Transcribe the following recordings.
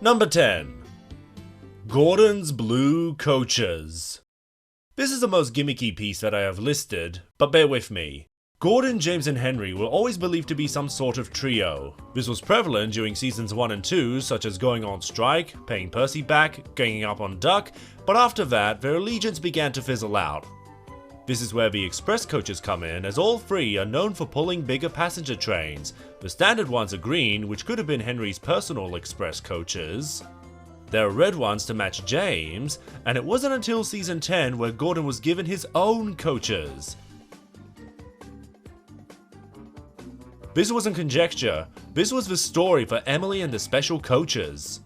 Number 10. Gordon's Blue Coaches. This is the most gimmicky piece that I have listed, but bear with me. Gordon, James and Henry were always believed to be some sort of trio. This was prevalent during seasons 1 and 2, such as going on strike, paying Percy back, ganging up on Duck, but after that, their allegiance began to fizzle out. This is where the express coaches come in, as all three are known for pulling bigger passenger trains. The standard ones are green, which could have been Henry's personal express coaches. There are red ones to match James, and it wasn't until season 10 where Gordon was given his own coaches. This wasn't conjecture, this was the story for Emily and the special coaches.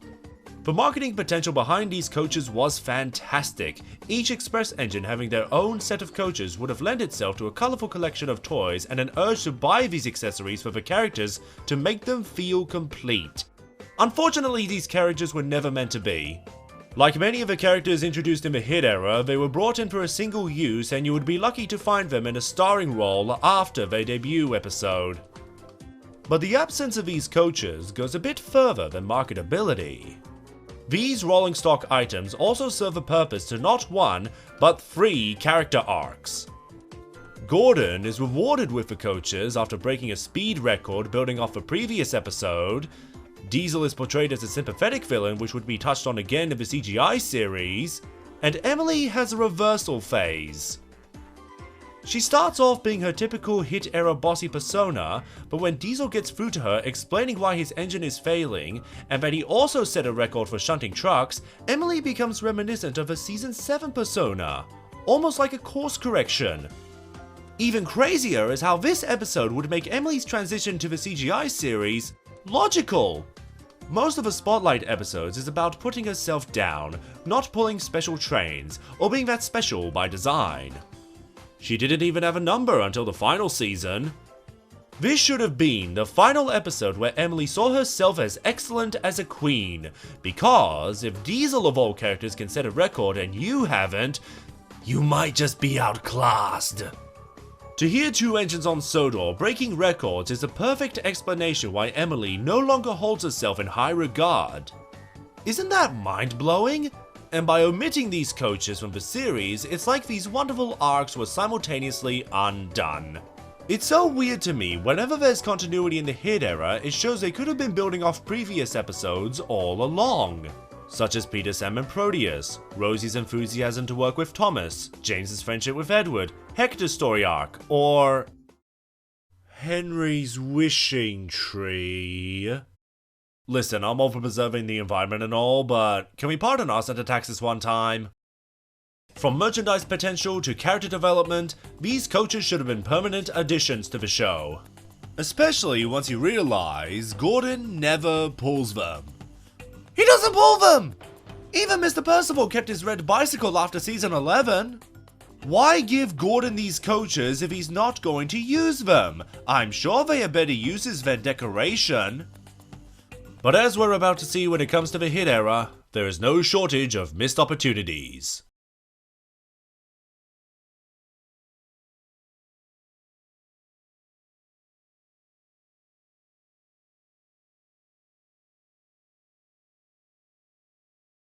The marketing potential behind these coaches was fantastic. Each express engine having their own set of coaches would have lent itself to a colourful collection of toys and an urge to buy these accessories for the characters to make them feel complete. Unfortunately, these characters were never meant to be. Like many of the characters introduced in the hit era, they were brought in for a single use and you would be lucky to find them in a starring role after their debut episode. But the absence of these coaches goes a bit further than marketability. These rolling stock items also serve a purpose to not one, but 3 character arcs. Gordon is rewarded with the coaches after breaking a speed record building off the previous episode. Diesel is portrayed as a sympathetic villain, which would be touched on again in the CGI series, and Emily has a reversal phase. She starts off being her typical hit-era bossy persona, but when Diesel gets through to her explaining why his engine is failing, and that he also set a record for shunting trucks, Emily becomes reminiscent of her season 7 persona, almost like a course correction. Even crazier is how this episode would make Emily's transition to the CGI series logical. Most of the Spotlight episodes is about putting herself down, not pulling special trains, or being that special by design. She didn't even have a number until the final season. This should have been the final episode where Emily saw herself as excellent as a queen, because if Diesel of all characters can set a record and you haven't, you might just be outclassed. To hear 2 engines on Sodor breaking records is a perfect explanation why Emily no longer holds herself in high regard. Isn't that mind-blowing? And by omitting these coaches from the series, it's like these wonderful arcs were simultaneously undone. It's so weird to me, whenever there's continuity in the hit era, it shows they could have been building off previous episodes all along. Such as Peter, Sam and Proteus, Rosie's enthusiasm to work with Thomas, James's friendship with Edward, Hector's story arc, or Henry's wishing tree. Listen, I'm all for preserving the environment and all, but can we pardon us and tax this one time? From merchandise potential to character development, these coaches should have been permanent additions to the show. Especially once you realize Gordon never pulls them. He doesn't pull them! Even Mr. Percival kept his red bicycle after season 11. Why give Gordon these coaches if he's not going to use them? I'm sure they are better uses than decoration. But as we're about to see when it comes to the hit era, there is no shortage of missed opportunities.